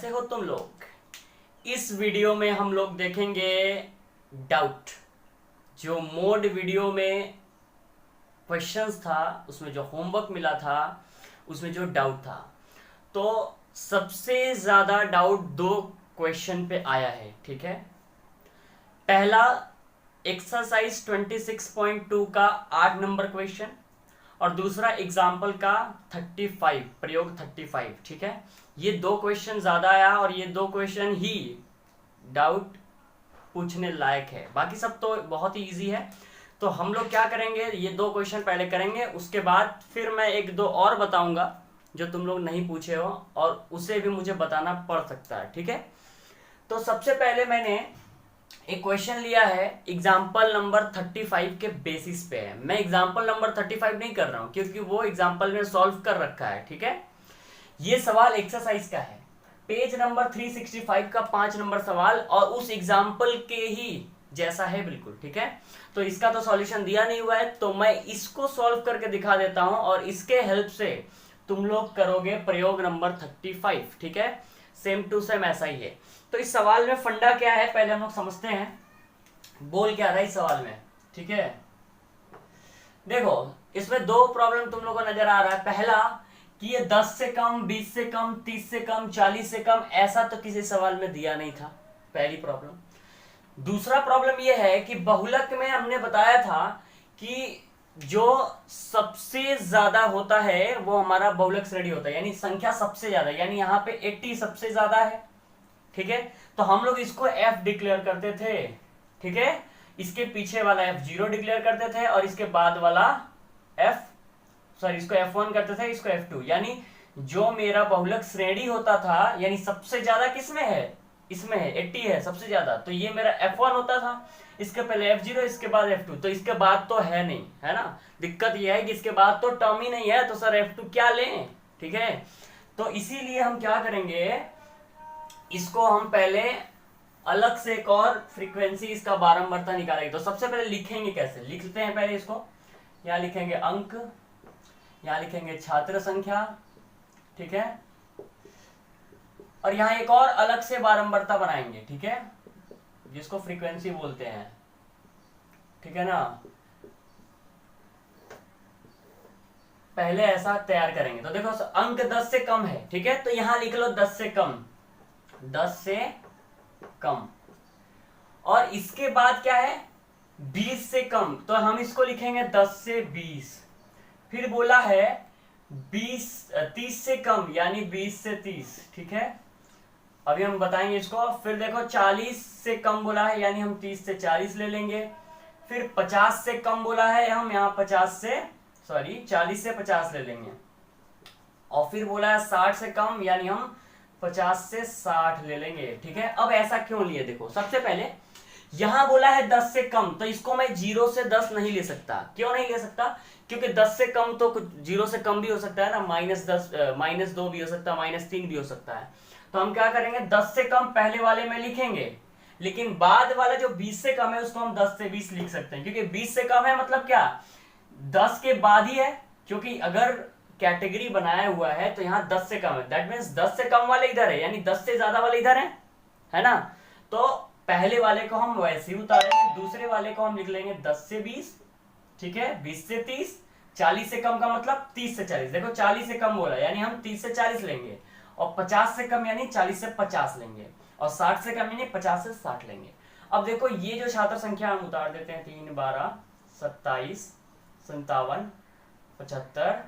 कैसे हो तुम लोग। इस वीडियो में हम लोग देखेंगे डाउट। जो मोड वीडियो में क्वेश्चंस था, उसमें जो होमवर्क मिला था, उसमें जो डाउट था, तो सबसे ज़्यादा डाउट दो क्वेश्चन पे आया है। ठीक है, पहला एक्सरसाइज 26.2 का 8 नंबर क्वेश्चन और दूसरा एग्जाम्पल का 35 प्रयोग 35। ठीक है, ये दो क्वेश्चन ज्यादा आया और ये दो क्वेश्चन ही डाउट पूछने लायक है, बाकी सब तो बहुत ही इजी है। तो हम लोग क्या करेंगे, ये दो क्वेश्चन पहले करेंगे, उसके बाद फिर मैं एक दो और बताऊंगा जो तुम लोग नहीं पूछे हो और उसे भी मुझे बताना पड़ सकता है। ठीक है, तो सबसे पहले मैंने एक क्वेश्चन लिया है एग्जाम्पल नंबर 35 के बेसिस पे है। मैं एग्जाम्पल नंबर 35 नहीं कर रहा हूं क्योंकि वो एग्जाम्पल में सॉल्व कर रखा है। ठीक है, ये सवाल एक्सरसाइज का है, पेज नंबर 365 का 5 नंबर सवाल और उस एग्जाम्पल के ही जैसा है बिल्कुल। ठीक है, तो इसका तो सॉल्यूशन दिया नहीं हुआ है, तो मैं इसको सॉल्व करके दिखा देता हूं और इसके हेल्प से तुम लोग करोगे प्रयोग नंबर 35। ठीक है, सेम टू सेम ऐसा ही है। तो इस सवाल में फंडा क्या है पहले हम लोग समझते हैं, बोल क्या रहा है इस सवाल में। ठीक है, देखो इसमें दो प्रॉब्लम तुम लोगों को नजर आ रहा है। पहला कि ये 10 से कम, 20 से कम, 30 से कम, 40 से कम, ऐसा तो किसी सवाल में दिया नहीं था, पहली प्रॉब्लम। दूसरा प्रॉब्लम ये है कि बहुलक में हमने बताया था कि जो सबसे ज्यादा होता है वो हमारा बहुलक श्रेणी होता है, यानी संख्या सबसे ज्यादा, यानी यहाँ पे 80 सबसे ज्यादा है। ठीक है, तो हम लोग इसको f डिक्लेयर करते थे। ठीक है, इसके पीछे वाला f0 डिक्लेयर करते थे और इसके बाद वाला इसको f1 करते थे, इसको f2। यानी जो मेरा बहुलक श्रेणी होता था, यानी सबसे ज्यादा किसमें है, इसमें है, 80 है सबसे ज्यादा, तो ये मेरा f1 होता था, इसके पहले f0, इसके बाद f2, तो इसके बाद तो है नहीं, है ना। दिक्कत यह है कि इसके बाद तो टर्म ही नहीं है, तो सर f2 क्या लें। ठीक है, तो इसीलिए हम क्या करेंगे, इसको हम पहले अलग से एक और फ्रीक्वेंसी इसका बारंबारता निकालेंगे। तो सबसे पहले लिखेंगे, कैसे लिखते हैं पहले इसको, यहां लिखेंगे अंक, यहां लिखेंगे छात्र संख्या। ठीक है, और यहां एक और अलग से बारंबारता बनाएंगे। ठीक है, जिसको फ्रीक्वेंसी बोलते हैं। ठीक है ना, पहले ऐसा तैयार करेंगे। तो देखो अंक 10 से कम है, ठीक है, तो यहां लिख लो 10 से कम, 10 से कम। और इसके बाद क्या है, 20 से कम, तो हम इसको लिखेंगे 10 से 20। फिर बोला है 30 से कम, यानी 20 से 30। ठीक है, अभी हम बताएंगे इसको। फिर देखो 40 से कम बोला है, यानी हम 30 से 40 ले लेंगे। फिर 50 से कम बोला है, हम यहाँ 40 से 50 ले लेंगे। और फिर बोला है 60 से कम, यानी हम 50 से 60 ले लेंगे। ठीक है, अब ऐसा क्यों लिए, देखो सबसे पहले यहां बोला है 10 से कम, तो इसको मैं 0 से 10 नहीं ले सकता। क्यों नहीं ले सकता, क्योंकि 10 से कम तो कुछ 0 से कम भी हो सकता है ना, -10, -2 भी हो सकता है, -3 भी हो सकता है। तो हम क्या करेंगे, 10 से कम पहले वाले में लिखेंगे, लेकिन बाद वाला जो 20 से कम है उसको हम 10 से 20 लिख सकते हैं, क्योंकि 20 से कम है मतलब क्या, 10 के बाद ही है, क्योंकि अगर कैटेगरी बनाया हुआ है तो यहाँ 10 से कम है, दैट मीन्स 10 से कम वाले इधर है, यानी 10 से ज्यादा वाले इधर है ना। तो पहले वाले को हम वैसे ही उतारेंगे, दूसरे वाले को हम लिख लेंगे 10 से 20। ठीक है, 20 से 30, 40 से कम का मतलब 30 से 40। देखो 40 से कम बोला, यानी हम 30 से 40 लेंगे, और 50 से कम यानी 40 से 50 लेंगे, और 60 से कम यानी 50 से 60 लेंगे। अब देखो ये जो छात्र संख्या हम उतार देते हैं, 3, 12, 27, 57, 75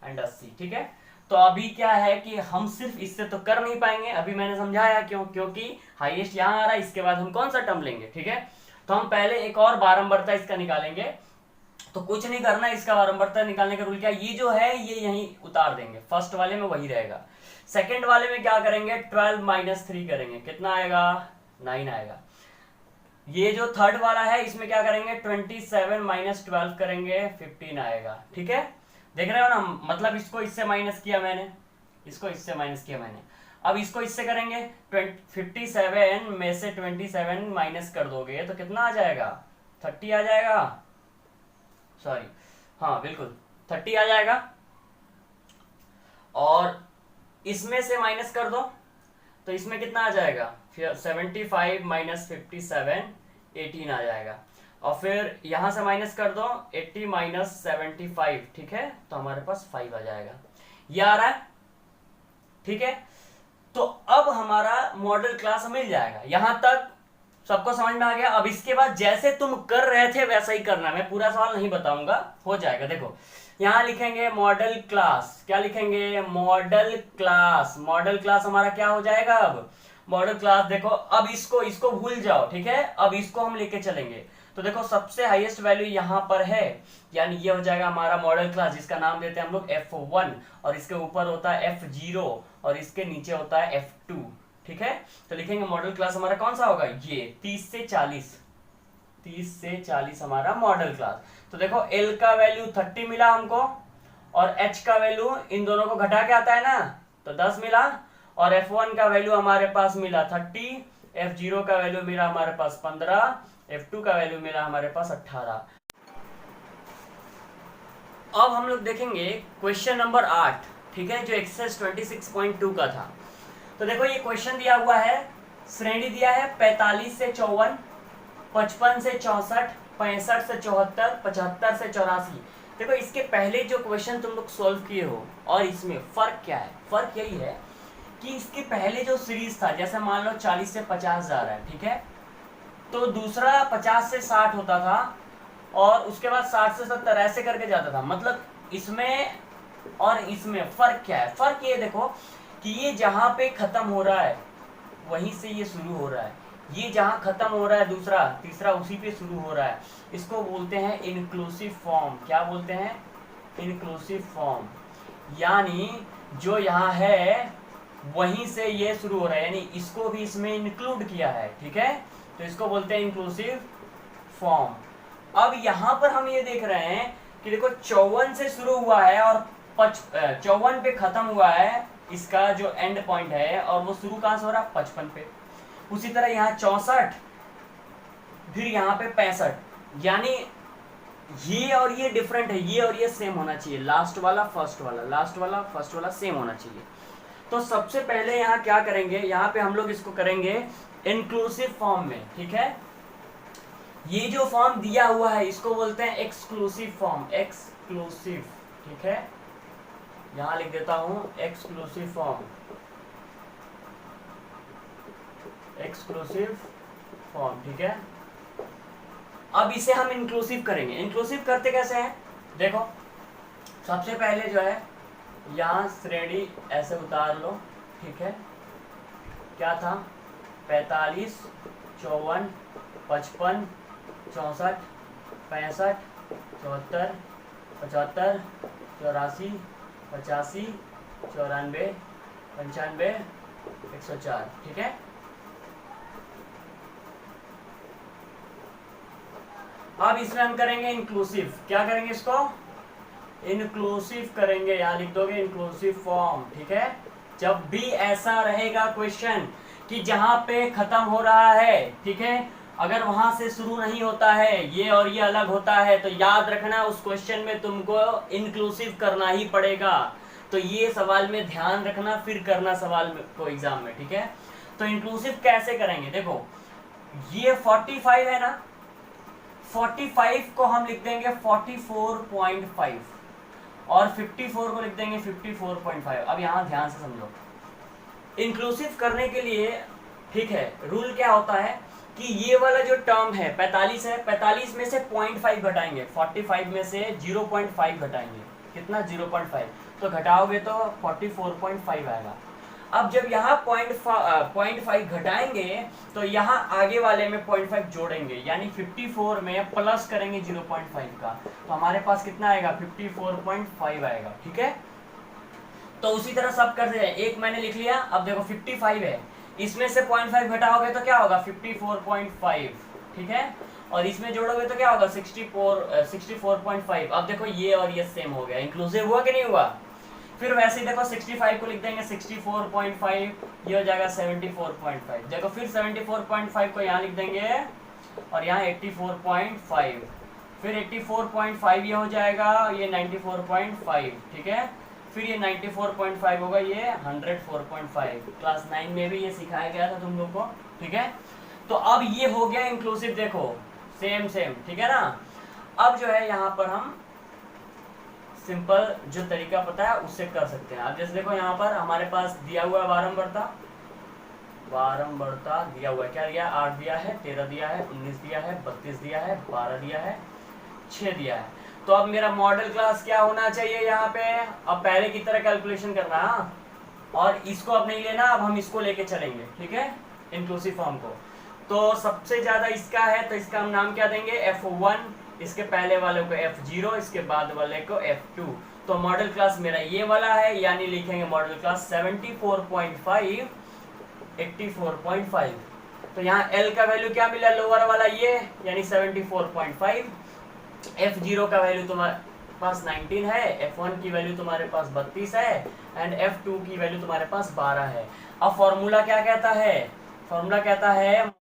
एंड 80। ठीक है, तो अभी क्या है कि हम सिर्फ इससे तो कर नहीं पाएंगे, अभी मैंने समझाया क्यों, क्योंकि हाईएस्ट यहां आ रहा है, इसके बाद हम कौन सा टर्म लेंगे। ठीक है, तो हम पहले एक और बारंबारता इसका निकालेंगे। तो कुछ नहीं करना, इसका बारंबारता निकालने का रूल क्या, ये जो है ये यहीं उतार देंगे, फर्स्ट वाले में वही रहेगा। सेकेंड वाले में क्या करेंगे, 12 - 3 करेंगे, कितना आएगा, 9 आएगा। ये जो थर्ड वाला है इसमें क्या करेंगे, 27 - 12 करेंगे, 15 आएगा। ठीक है, देख रहे हो ना, मतलब इसको इससे माइनस किया मैंने, इसको इससे माइनस किया मैंने, अब इसको इससे करेंगे, 57 में से 27 माइनस कर दोगे तो कितना आ जाएगा, 30 आ जाएगा, सॉरी हाँ बिल्कुल 30 आ जाएगा। और इसमें से माइनस कर दो, तो इसमें कितना आ जाएगा, फिर 75 माइनस 57 18 आ जाएगा। और फिर यहां से माइनस कर दो 80 माइनस 75, ठीक है, तो हमारे पास 5 आ जाएगा। ये आ रहा है, ठीक है। तो अब हमारा मॉडल क्लास मिल जाएगा। यहां तक सबको समझ में आ गया। अब इसके बाद जैसे तुम कर रहे थे वैसा ही करना, मैं पूरा सवाल नहीं बताऊंगा, हो जाएगा। देखो यहां लिखेंगे मॉडल क्लास, क्या लिखेंगे, मॉडल क्लास। मॉडल क्लास हमारा क्या हो जाएगा अब, मॉडल क्लास। देखो अब इसको भूल जाओ, ठीक है, अब इसको हम लेके चलेंगे। तो देखो सबसे हाईएस्ट वैल्यू यहां पर है, यानी ये हो जाएगा हमारा मॉडल क्लास, जिसका नाम देते हैं हम लोग F1, और इसके ऊपर होता है F0 और इसके नीचे होता है F2, ठीक है। तो लिखेंगे मॉडल क्लास हमारा कौन सा होगा, ये 30 से 40 हमारा मॉडल क्लास। तो देखो L का वैल्यू 30 मिला हमको, और H का वैल्यू इन दोनों को घटा के आता है ना, तो 10 मिला, और F1 का वैल्यू हमारे पास मिला 30, F0 का वैल्यू मिला हमारे पास 15, F2 का वैल्यू मिला हमारे पास 18। अब हम लोग देखेंगे क्वेश्चन नंबर 8, ठीक है, जो एक्सरसाइज 26.2 का था। तो देखो ये क्वेश्चन दिया हुआ है, श्रेणी दिया है 45 से 54, 55 से 64, 65 से 74, 75 से 84। देखो इसके पहले जो क्वेश्चन तुम लोग सॉल्व किए हो और इसमें फर्क क्या है, फर्क यही है कि इसके पहले जो सीरीज था, जैसे मान लो 40 से 50 जा रहा है, ठीक है, तो दूसरा 50 से 60 होता था, और उसके बाद 60 से 70 ऐसे करके जाता था। मतलब इसमें और इसमें फर्क क्या है, फर्क ये देखो कि ये जहां पे खत्म हो रहा है वहीं से ये शुरू हो रहा है, ये जहां खत्म हो रहा है दूसरा तीसरा उसी पे शुरू हो रहा है। इसको बोलते हैं इंक्लूसिव फॉर्म। क्या बोलते हैं, इंक्लूसिव फॉर्म। यानी जो यहाँ है वहीं से ये शुरू हो रहा है, यानी इसको भी इसमें इंक्लूड किया है, ठीक है, तो इसको बोलते हैं इंक्लूसिव फॉर्म। अब यहां पर हम ये देख रहे हैं कि देखो 54 से शुरू हुआ है और 54 पे खत्म हुआ है, इसका जो एंड पॉइंट है, और वो शुरू कहां से हो रहा है, 55 पे। उसी तरह यहाँ 64, फिर यहाँ पे 65, यानी ये और ये डिफरेंट है, ये और ये सेम होना चाहिए, लास्ट वाला फर्स्ट वाला, लास्ट वाला फर्स्ट वाला सेम होना चाहिए। तो सबसे पहले यहाँ क्या करेंगे, यहाँ पे हम लोग इसको करेंगे इंक्लूसिव फॉर्म में, ठीक है। ये जो फॉर्म दिया हुआ है इसको बोलते हैं एक्सक्लूसिव फॉर्म, एक्सक्लूसिव, ठीक है, यहां लिख देता हूं एक्सक्लूसिव फॉर्म, एक्सक्लूसिव फॉर्म, ठीक है। अब इसे हम इंक्लूसिव करेंगे। इंक्लूसिव करते कैसे हैं, देखो सबसे पहले जो है यहां श्रेणी ऐसे उतार लो, ठीक है, क्या था 45, 54, 55, 64, 65, 74, 75, 84, 85, 94, 95, 104, ठीक है। अब इसमें हम करेंगे इंक्लूसिव। क्या करेंगे, इसको इंक्लूसिव करेंगे, यहां लिख दोगे इंक्लूसिव फॉर्म, ठीक है। जब भी ऐसा रहेगा क्वेश्चन कि जहां पे खत्म हो रहा है, ठीक है, अगर वहां से शुरू नहीं होता है, ये और ये अलग होता है, तो याद रखना उस क्वेश्चन में तुमको इंक्लूसिव करना ही पड़ेगा। तो ये सवाल में ध्यान रखना, फिर करना सवाल में को एग्जाम में, ठीक है। तो इंक्लूसिव कैसे करेंगे, देखो ये 45 है ना, 45 को हम लिख देंगे 44.5 और 54 को लिख देंगे 54.5। अब यहां ध्यान से समझो, इंक्लूसिव करने के लिए, ठीक है, रूल क्या होता है कि ये वाला जो टर्म है 45 है, 45 में से 0.5 घटाएंगे, 45 में से 0.5 घटाएंगे, कितना 0.5, तो घटाओगे तो 44.5 आएगा। अब जब यहाँ 0.5 घटाएंगे तो यहाँ आगे वाले में 0.5 जोड़ेंगे, यानी 54 में प्लस करेंगे 0.5 का, तो हमारे पास कितना आएगा 54.5 आएगा, ठीक है। तो उसी तरह सब कर दे, एक मैंने लिख लिया। अब देखो 55 है, इसमें से 0.5 घटाओगे तो क्या होगा 54.5, ठीक है, और इसमें जोड़ोगे तो क्या होगा 64.5। अब देखो ये और ये सेम हो गया, इंक्लूसिव हुआ कि नहीं हुआ। फिर वैसे ही देखो 65 को लिख देंगे 64.5, ये हो जाएगा 74.5। देखो फिर 74.5 को यहाँ लिख देंगे और यहाँ 84.5, फिर 84.5 ये हो जाएगा, ये 94.5, ठीक है। फिर ये 94.5 होगा, ये 104.5। क्लास 9 में भी ये सिखाया गया था तुम लोग को, ठीक है। तो अब ये हो गया इंक्लूसिव, देखो सेम सेम, ठीक है ना। अब जो है यहाँ पर हम सिंपल जो तरीका पता है उससे कर सकते हैं। अब जैसे देखो यहाँ पर हमारे पास दिया हुआ है बारंबारता दिया हुआ है, क्या दिया, 8 दिया है, 13 दिया है, 19 दिया है, 32 दिया है, 12 दिया है, 6 दिया है। तो अब मेरा मॉडल क्लास क्या होना चाहिए यहाँ पे, अब पहले की तरह कैलकुलेशन करना है, और इसको अब नहीं लेना, अब हम इसको लेके चलेंगे, ठीक है, इंक्लूसिव फॉर्म को। तो सबसे ज्यादा इसका है तो इसका हम नाम क्या देंगे, F1, इसके पहले वाले को F0, इसके बाद वाले को F2। तो मॉडल क्लास मेरा ये वाला है, यानी लिखेंगे मॉडल क्लास 74.5 84.5। तो यहाँ L का वैल्यू क्या मिला, लोअर वाला ये, यानी 74.5। F0 का वैल्यू तुम्हारे पास 19 है, F1 की वैल्यू तुम्हारे पास 32 है, एंड F2 की वैल्यू तुम्हारे पास 12 है। अब फॉर्मूला क्या कहता है, फॉर्मूला कहता है